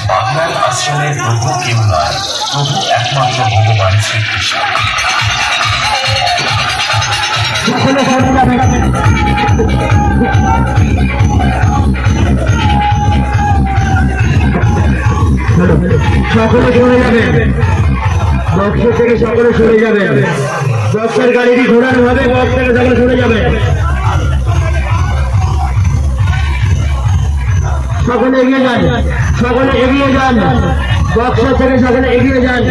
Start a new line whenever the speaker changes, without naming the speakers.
বাংলার আসলে প্রভু কেউ নয়, প্রভু একমাত্র ভগবান শ্রীকৃষ্ণ।
সকলে সরে যাবে, বক্স থেকে সকলে সরে যাবে, বক্সের গাড়িটি ঘোরানো হবে, বক্স থেকে সকলে সরে যাবে, সকলে এগিয়ে যান, সকলে এগিয়ে যান, বক্স থেকে সকলে এগিয়ে যান।